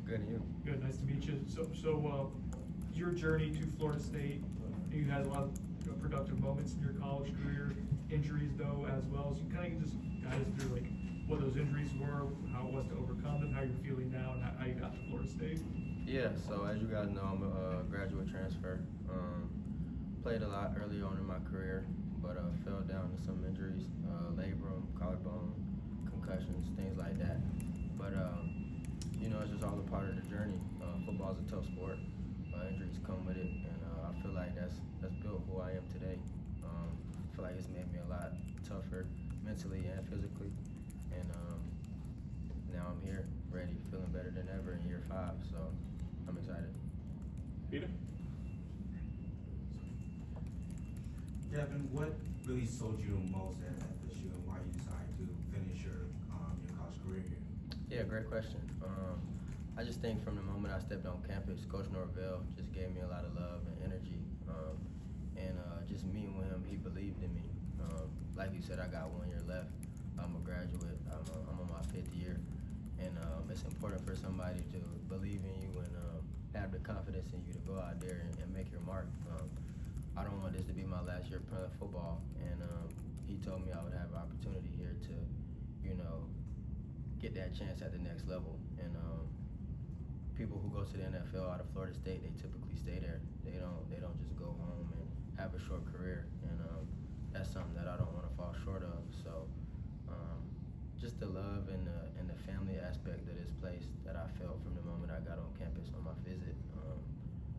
Good, and you? Good, nice to meet you. So your journey to Florida State, you had a lot of productive moments in your college career, injuries though as well. So you kind of just guide us through like what those injuries were, how it was to overcome them, how you're feeling now, and how you got to Florida State. Yeah, so as you guys know, I'm a graduate transfer. Played a lot early on in my career, but fell down to some injuries, labrum, collarbone, concussions, things like that. But it's just all a part of the journey. Football's a tough sport. Injuries come with it, and I feel like that's built who I am today. I feel like it's made me a lot tougher mentally and physically, and now I'm here, ready, feeling better than ever in year 5. So I'm excited. Peter? Gavin, what really sold you the most at FSU and why you decided to finish your college career here? Yeah, great question. I just think from the moment I stepped on campus, Coach Norvell just gave me a lot of love and energy. And just meeting with him, he believed in me. Like you said, I got 1 year left. I'm a graduate. I'm on my 5th year. And it's important for somebody to believe in you and have the confidence in you to go out there and make your mark. I don't want this to be my last year playing football. And he told me I would have an opportunity here to, get that chance at the next level. And people who go to the NFL out of Florida State, they typically stay there. They don't just go home and have a short career. And that's something that I don't want to fall short of. So just the love and the family aspect of this place that I felt from the moment I got on campus on my visit,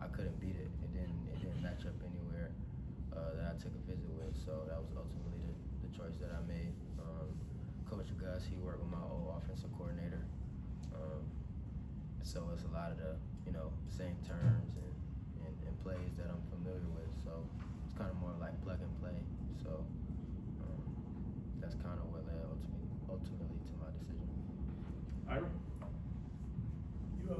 I couldn't beat it. It didn't match up anywhere that I took a visit with. So that was ultimately the choice that I made. Coach Gus, he worked with my old offensive coordinator. So it's a lot of the, same terms and plays that I'm familiar with. So it's kind of more like plug and play. So that's kind of what led ultimately to my decision. Ira? You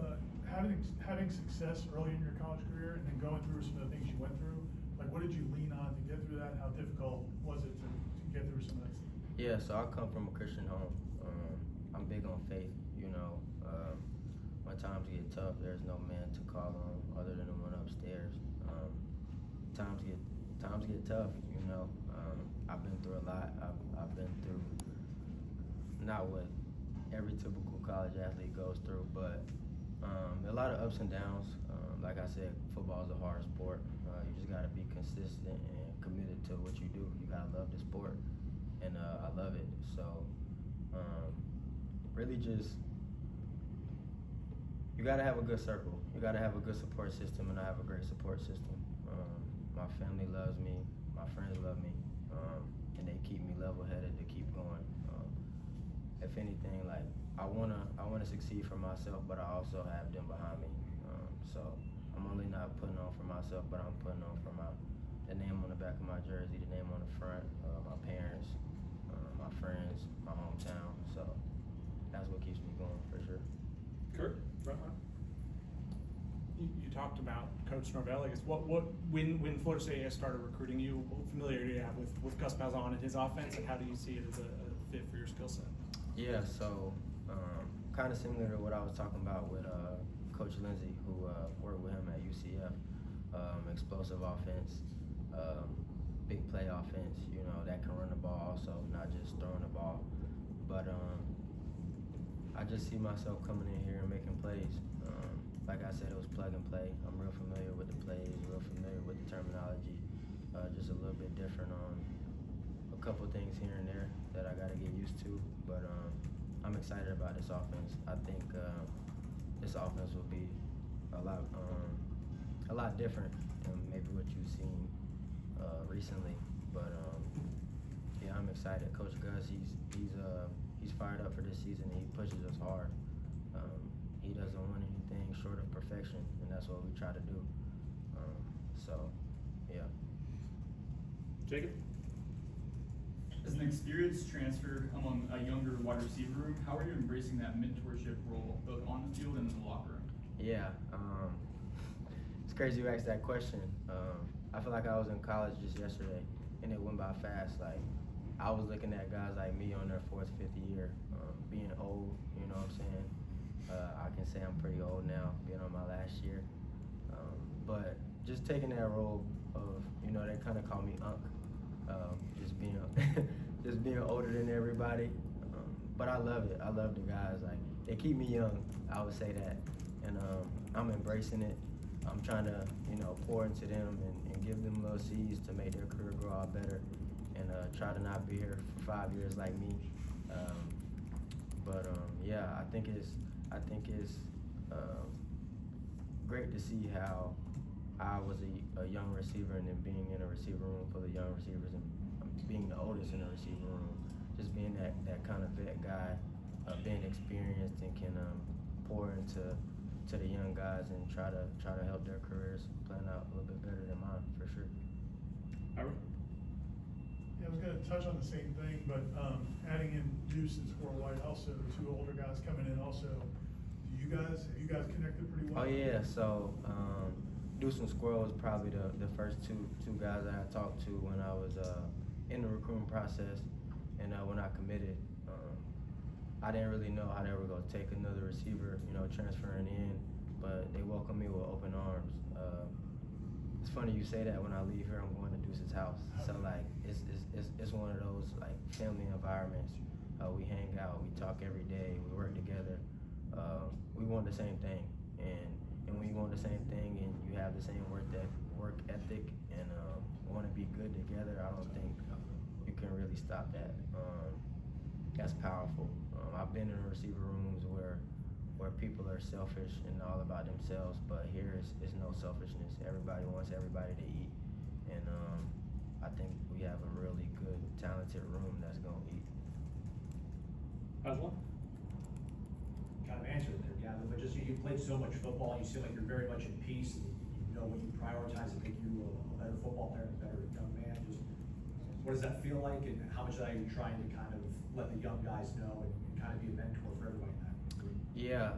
having success early in your college career and then going through some of the things you went through, like what did you lean on to get through that? How difficult was it to get through some of that? Yeah, so I come from a Christian home. I'm big on faith, when times get tough, there's no man to call on other than the one upstairs. Times get tough, I've been through a lot. I've been through not what every typical college athlete goes through, but a lot of ups and downs. Like I said, football is a hard sport. You just got to be consistent and committed to what you do. You got to love the sport, and I love it. So really just, you got to have a good circle. You got to have a good support system, and I have a great support system. My family loves me. My friends love me, and they keep me level-headed to keep going. If anything, like I wanna succeed for myself, but I also have them behind me. So I'm only not putting on for myself, but I'm putting on for the name on the back of my jersey, the name on the front, my parents, my friends, my hometown. So that's what keeps me going for sure. Kurt? You talked about Coach Norvell. I guess when Florida State started recruiting you, what familiarity do you have with Gus Malzahn and his offense, and how do you see it as a fit for your skill set? Yeah, so kind of similar to what I was talking about with Coach Lindsey, who worked with him at UCF. Explosive offense, big play offense, that can run the ball also, not just throwing the ball. But I just see myself coming in here and making plays. Like I said, it was plug and play. I'm real familiar with the plays, real familiar with the terminology. Just a little bit different on a couple things here and there that I got to get used to. But I'm excited about this offense. I think this offense will be a lot different than maybe what you've seen recently. But yeah, I'm excited. Coach Gus, he's fired up for this season, and he pushes us hard. He doesn't want anything short of perfection, and that's what we try to do. So, yeah. Jacob? As an experienced transfer among a younger wide receiver room, how are you embracing that mentorship role, both on the field and in the locker room? Yeah, it's crazy you asked that question. I feel like I was in college just yesterday, and it went by fast. Like, I was looking at guys like me on their 4th, 5th year, being old, you know what I'm saying? I can say I'm pretty old now, being on my last year. But just taking that role of, they kind of call me Unc, just being just being older than everybody. But I love it. I love the guys. Like, they keep me young, I would say that. And I'm embracing it. I'm trying to, pour into them and give them little seeds to make their career grow out better, and try to not be here for 5 years like me. Yeah, I think it's great to see how I was a young receiver, and then being in a receiver room full of young receivers, and being the oldest in the receiver room, just being that kind of vet guy, being experienced and can pour into the young guys and try to help their careers plan out a little bit better than mine, for sure. Ira? Yeah, I was gonna touch on the same thing, but adding in Deuce and Squirrel White, also two older guys coming in. Also, have you guys connected pretty well? Oh yeah, so Deuce and Squirrel was probably the first two guys that I talked to when I was in the recruiting process, and when I committed. I didn't really know how they were gonna take another receiver, transferring in, but they welcomed me with open arms. It's funny you say that. When I leave here, I'm going to Deuce's house. So like, it's one of those like family environments. We hang out, we talk every day, we work together. We want the same thing, and when you want the same thing and you have the same work ethic and want to be good together, I don't think you can really stop that. That's powerful. I've been in receiver rooms where people are selfish and all about themselves, but here is no selfishness. Everybody wants everybody to eat, and I think we have a really good, talented room that's gonna eat. Aswan? Kind of answered there, Gavin, but just you played so much football, you seem like you're very much at peace, and you know what you prioritize to make you a better football player, a better young man. Just what does that feel like, and how much of that are you trying to kind of let the young guys know and kind of be a mentor for everybody in that group? Yeah,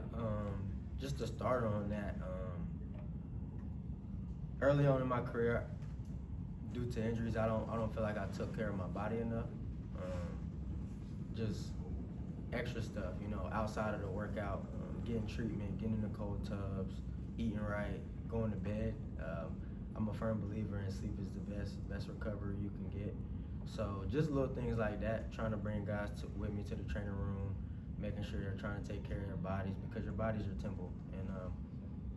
just to start on that, early on in my career, due to injuries, I don't feel like I took care of my body enough. Just extra stuff, outside of the workout, getting treatment, getting in the cold tubs, eating right, going to bed. I'm a firm believer in sleep is the best recovery you can get. So just little things like that, trying to bring guys with me to the training room, making sure they're trying to take care of their bodies, because your body's your temple, and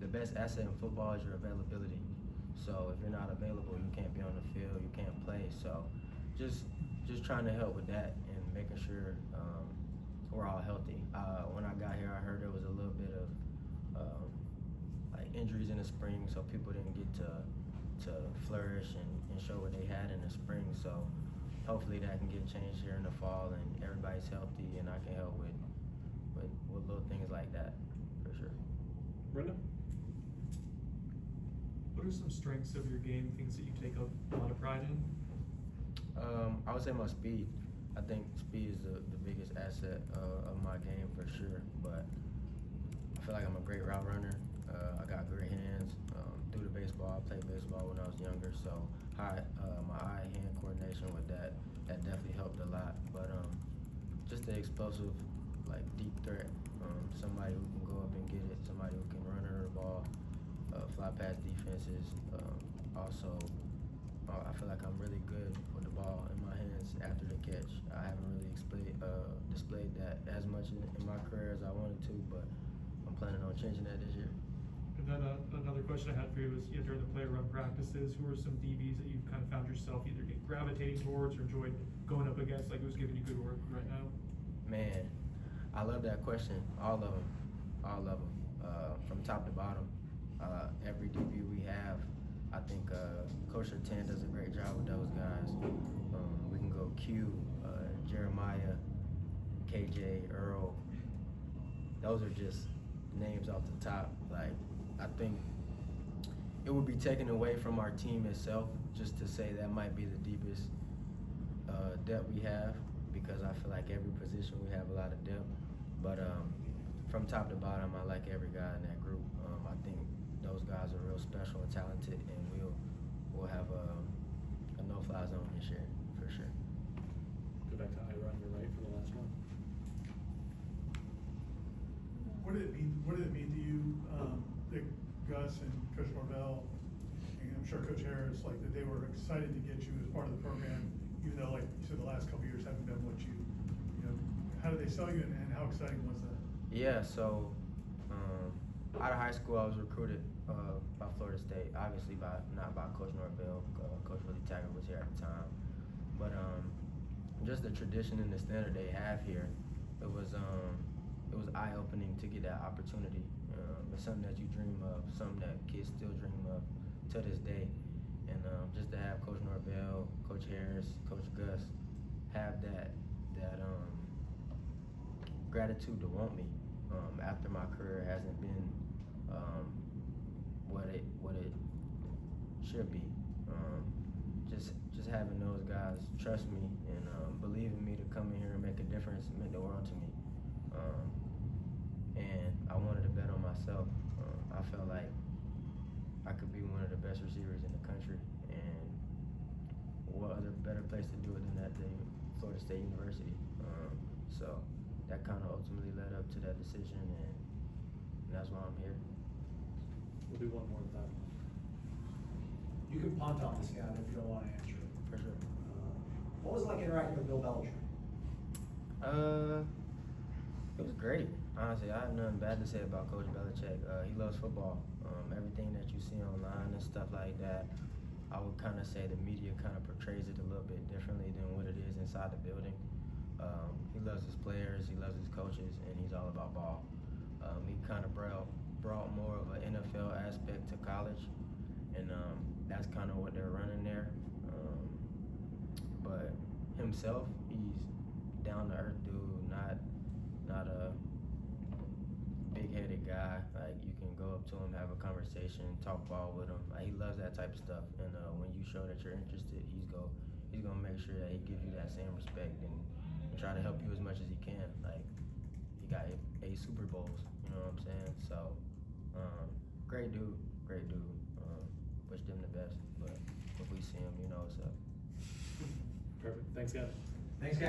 the best asset in football is your availability. So if you're not available, you can't be on the field, you can't play. So just trying to help with that and making sure we're all healthy. When I got here, I heard there was a little bit of like injuries in the spring, so people didn't get to flourish and show what they had in the spring. So hopefully that can get changed here in the fall, and everybody's healthy, and I can help with little things like that, for sure. Brenda? What are some strengths of your game, things that you take a lot of pride in? I would say my speed. I think speed is the biggest asset of my game, for sure. But I feel like I'm a great route runner. I got great hands. Through the baseball, I played baseball when I was younger, so my eye-hand coordination with that definitely helped a lot. But just the explosive, like deep threat, somebody who can go up and get it, somebody who can run under the ball, fly past defenses. Also, I feel like I'm really good with the ball in my hands after the catch. I haven't really displayed that as much in my career as I wanted to, but I'm planning on changing that this year. And then another question I had for you was, during the player run practices, who are some DBs that you've kind of found yourself either gravitating towards or enjoyed going up against, like who's giving you good work right now? Man, I love that question. All of them, from top to bottom. Every DB we have, I think Coach Sertan does a great job with those guys. We can go Q, Jeremiah, KJ, Earl. Those are just names off the top. Like, I think it would be taken away from our team itself just to say that might be the deepest depth we have, because I feel like every position we have a lot of depth. But from top to bottom, I like every guy in that group. I think those guys are real special and talented, and we'll have a no-fly zone this year, for sure. Go back to Ira on your right for the last one. What did it mean to you, that Gus and Coach Norvell, and I'm sure Coach Harris, like, that they were excited to get you as part of the program, even though, like you said, the last couple of years haven't been what you know, how did they sell you, and how exciting was that? Yeah, so out of high school, I was recruited by Florida State. Obviously, not by Coach Norvell. Coach Willie Taggart was here at the time, but just the tradition and the standard they have here, it was eye-opening to get that opportunity. It's something that you dream of, something that kids still dream of to this day, and just to have Coach Norvell, Coach Harris, Coach Gus have that gratitude to want me after my career hasn't been what it should be. Just having those guys trust me and believe in me to come in here and make a difference meant the world to me. And I wanted to bet on myself. I felt like I could be one of the best receivers in the country, and what other better place to do it than that than Florida State University. So that kind of ultimately led up to that decision, and that's why I'm here. We'll do one more with that. You can punt on this, Gavin, if you don't want to answer it. For sure. What was it like interacting with Bill Belichick? It was great. Honestly, I have nothing bad to say about Coach Belichick. He loves football. Everything that you see online and stuff like that, I would kind of say the media kind of portrays it a little bit differently than what it is inside the building. He loves his players, he loves his coaches, and he's all about ball. He kind of brought more of an NFL aspect to college, and that's kind of what they're running there. But himself, he's down to earth dude, not a big-headed guy. Like, you can go up to him, have a conversation, talk ball with him. Like, he loves that type of stuff. And when you show that you're interested, he's gonna make sure that he gives you that same respect and try to help you as much as he can. Like, he got 8 Super Bowls, you know what I'm saying? So, great dude. Wish them the best. But if we see him, you know what's up. Perfect. Thanks, Gavin. Thanks, Gavin.